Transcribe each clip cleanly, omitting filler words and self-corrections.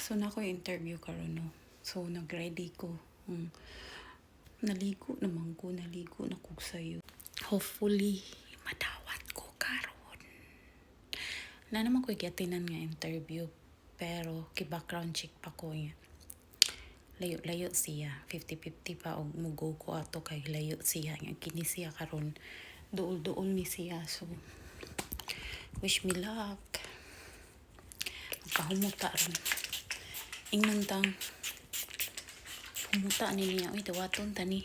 So na ko interview karon no. So nag-ready ko. Naligo na ko sayo. Hopefully madawat ko karon. Na naman ko gatinan nga interview pero ki-background check pa ko niya. Layo siya, 50-50 pa og mugo ko ato kay layo siya nga kini siya karon. Duol mi siya, so wish me luck. Pahumuta ron. Ingnon tang humuta ni niya. Uy, dawaton tani.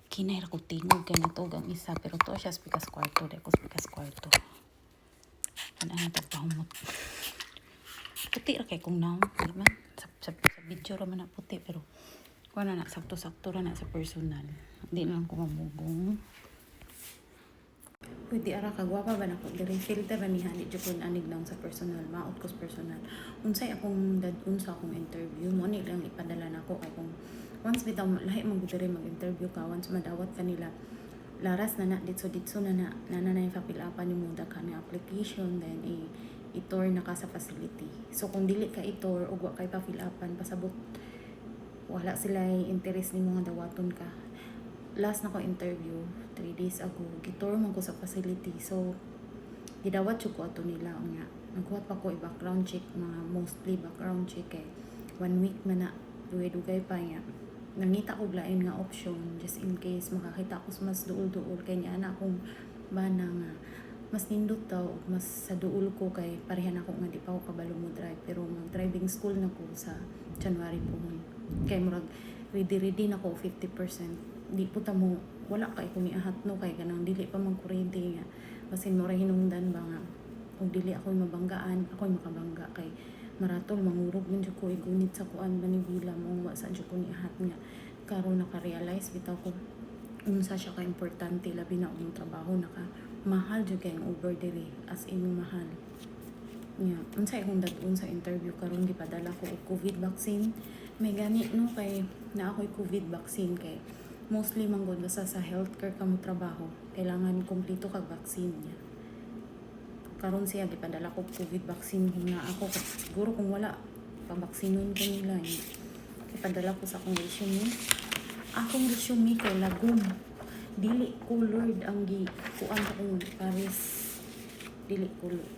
Kinahira ko tingog kay natog ang isa. Pero to siya spikas kwarto. Dahil ko spikas kwarto. Ano tagpahumot. Puti ra kay kung naon. Diba? Sa video raman na puti. Pero kung na sakto-sakto ra na sa personal. Hindi na lang ko mamugong. Pwede ara kagwapa ba na ko diri filter ra ni hani jud anig lang sa personal maot ko sa personal unsay akong unsa akong interview mo ni lang ipadala nako kay kung once bitaw lahi man gud diri mag-interview ka once madawat kanila laras na dito na yung fill upan nimo daghan nga application then i-tour na ka sa facility. So kung dili ka i-tour ug wa kay pa fill upan pasabot wala sila interest nimo nga dawaton ka. Last na ko interview 3 days ago gitour man ko sa facility, so gidawat jud ko ato nila nga nagkuha pa ko i-background check, mga mostly background check kay 1 week man na dugay pa nga nangita ko lain nga option just in case makakita ko mas duol kay niya na akong bana nga mas nindot daw mas sa duol ko kay parehan ako nga di pa ako kabalo mo drive pero mag driving school na ko sa January po kay murag ready na ko 50%. Di po mo wala kay kung iahat no kay kanang dili pa man kuryente nga basin mo ra hinungdan ba nga ug dili ako mabanggaan ako makabangga kay maratol mangurog yun jud ko igunit sa kuan manibila mo wa sa jud ko niahat nga karon naka-realize bitaw ko unsa siya ka importante labi na og trabaho naka mahal jud kay ang over diri as in mahal nya unsay akong dadun sa interview karon gipadala ko og COVID vaccine may gani no kay na ako'y COVID vaccine kay mostly manggod basta sa healthcare ka mo trabaho kailangan kumpleto kag vaccine niya karon siya gipadala ko COVID vaccine na ako siguro kung wala pa-vaksinon ko nila ipadala ko sa akong resume kay lagom dili colored ang kuan akong pares dili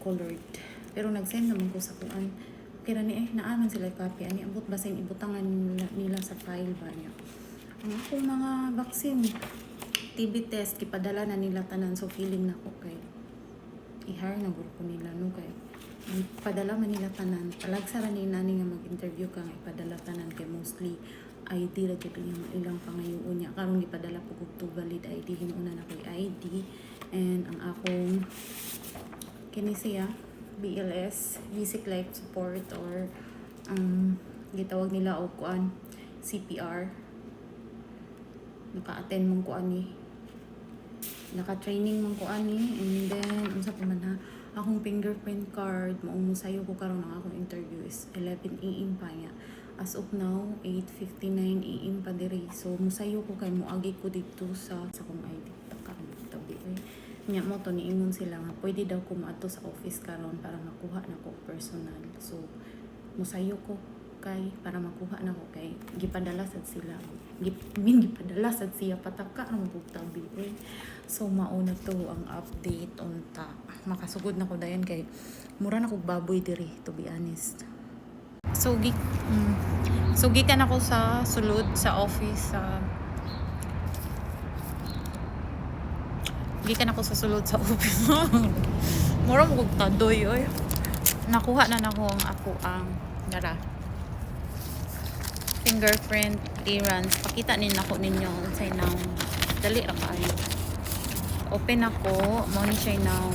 colored pero nag-send naman ko sa kuan kaya ni naaman sila copy ani abot basin ibutangan nila sa file ba niya ang akong mga vaccine TB test ipadala na nila tanan so feeling na ko kay i-hire na grupo nila no kay ipadala man nila tanan talagsara ni nani nga mag-interview ka nga ipadala tanan kay mostly ID ra jud ilang pangayoon niya karon ipadala po og valid ID hinuuna na koy ID and ang akong kini siya BLS basic life support or gitawag nila og kuan CPR naka-attend mong ko ani naka-training mong ko ani and then unsa pa man ha akong fingerprint card maong musayo ko karon ang akong interview is 11 AM pa niya as of now 8:59 AM pa diri so musayo ko kay moagi ko dito sa akong ID tabi nya mo to niingon sila nga pwede daw ko maato sa office karon para makuha na ko personal so musayo ko kay para makuha na ko kay gipadala sad sila gipadala sad siya pataka ra mo tabi so mauna to ang update unta makasugod na ko dayon kay mura na kog baboy diri to be honest so gikan ako sa sulod sa office gikan ako sa sulod sa office mura mo kog tadoy oy nakuha na nako ang ako ang dara fingerprint clearance pakita nako ninyo unsay now dali ra kaayo open ako mo ni siya now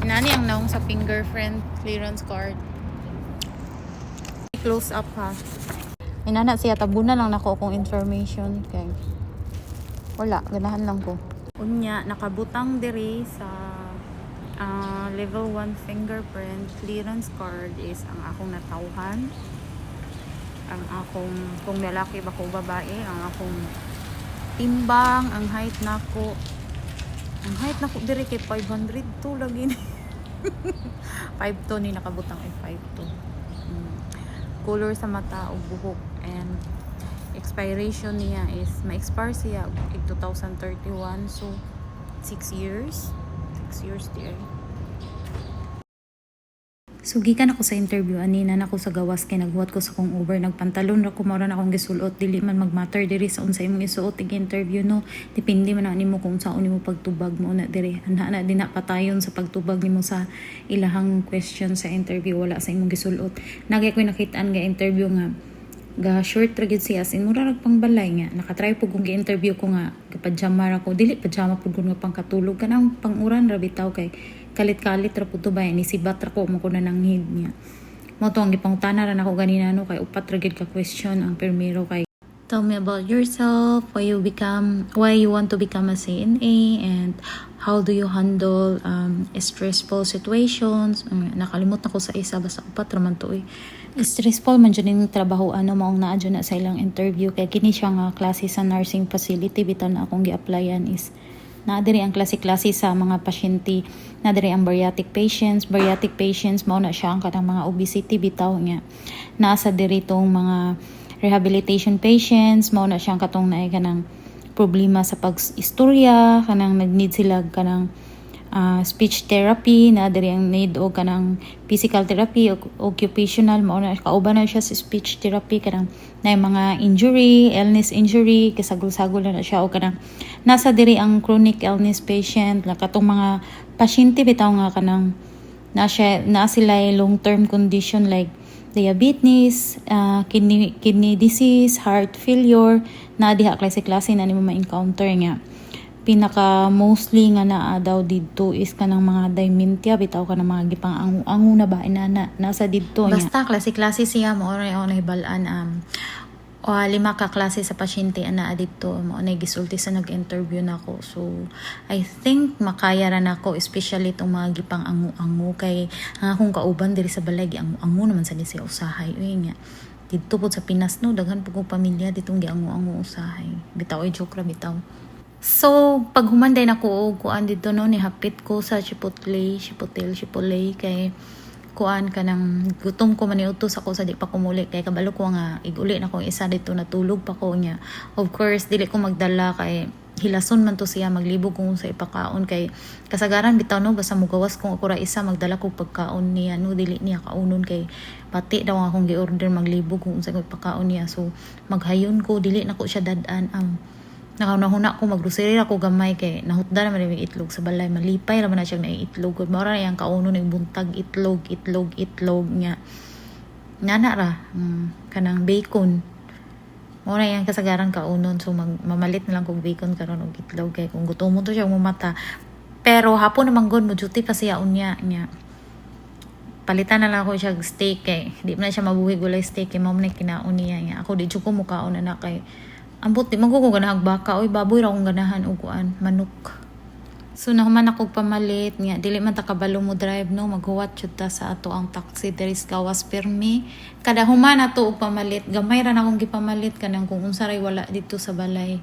nani ang naong sa fingerprint clearance card close up ha inana siya tabuna lang nako akong information kay wala ganahan lang ko unya nakabutang diri sa level 1 fingerprint clearance card is ang akong natawhan ang akong kung lalaki ba ko babae ang akong timbang ang height nako diri kay 500 to lagi ni 5'2" ni nakabutang ay 5'2". Color sa mata ug buhok, and expiration niya is ma-expire siya ug 2031, so 6 years. 6 years di ay. So gikan ako sa interview anina nako sa gawas kay naghuwat ko sa kong Uber, nagpantalon ra ko, mao ra na akong gisulot, dili man magmatter diri sa unsa imong isuot ig interview, no, depende man na nimo kung saan nimo pagtubag mo na diri, ana din na patayon sa pagtubag nimo sa ilahang question sa interview, wala sa imong gisulot. Nagay ko nakitaan nga interview nga ga short ra gid siya, sin mura rag pangbalay nga nakatry pud kong gi-interview ko nga kapajama ra ko, dili pajama pud ko nga pangkatulog, kanang panguran ra bitaw kay kalit-kalit ra pud to ba, ni sibat ra ko mo ko na nanghid niya. Mo to ang gipangutana ra nako ganina, no, kay upat ra gid ka question. Ang primero kay tell me about yourself, why you want to become a CNA, and how do you handle stressful situations. Nakalimot na ko sa isa, basta upat raman to eh. Stressful man dyan yung trabaho, maong naa dyan na sa ilang interview, kay kini siya nga klase sa nursing facility, bitaw na akong gi-applyan is naadiri ang klase-klase sa mga pasyente, naadiri ang bariatric patients mao na siya ang kanang mga obesity bitaw nga, nasa diri tong mga rehabilitation patients, mao na siyang katong naay kanang problema sa pag-istorya, kanang nag-need sila kanang speech therapy, na diri ang need o kanang physical therapy o occupational, mao na kauban na siya sa speech therapy, kanang na mga illness injury, kasagol-sagol na siya, o kanang nasa diri ang chronic illness patient, na katong mga pasyente bitaw nga kanang na sila long term condition like diabetes, kidney disease, heart failure, na diha klase-klase na nimo ma-encounter nga. Pinaka mostly nga naa daw didto is kanang mga dementia bitaw, kanang mga gipang angu na ba nasa didto nya. Basta klase-klase siya, mo ora na hibalan o 5 ka klase sa pasyente ana didto, mo na gisulti sa nag-interview nako. So I think makaya ra nako, especially tong mga gipang angu kay akong kauban diri sa balay angu naman sa siya usahay uy nga. Didto pud sa Pinas, no, daghan pud kong pamilya ditong giangu usahay. Bitaw ay joke ra bitaw. So, pag humanday na ko, kuan dito no, nihapit ko sa Chipotle kay kuan ka ng gutom ko maniutos ako sa di pa kumuli, kay kabalo ko nga iguli na ko isa dito, natulog pa ko niya. Of course, dili ko magdala kay hilason man to siya, maglibog ko sa ipakaon, kay kasagaran bitaw no, basta mugawas kung ako ra isa magdala ko pagkaon niya, no, dili niya kaunon kay pati daw akong gi-order maglibog kung sa ipakaon niya. So, maghayon ko, dili na ko siya dadan nahuna ko maggrocery ako gamay, kay nahutda naman yung itlog sa balay, malipay naman na siya na itlog, mara na yung kauno ng buntag itlog nya nana ra kanang bacon, mura yung kasagaran kaunon. So mamalit na lang kong bacon karon og itlog, kay kung gutom mo to siya mumata, pero hapon naman gon mo duty pa siya unya nya palitan na lang ako siya steak, kay di man siya mabuhi gulay steak, kay mao man kinaon niya nga. Ako di jud ko mukaon na kay ambot di magko ko ganahag baka, oy baboy ra akong ganahan og kuan manok. So nahuman ako pamalit nga, dili man ta kabalo mo drive no, maghuwat jud ta sa ato ang taxi diri sa gawas permi. Kada human ato og pamalit, gamay ra na akong gipamalit kanang kung unsa ray wala dito sa balay.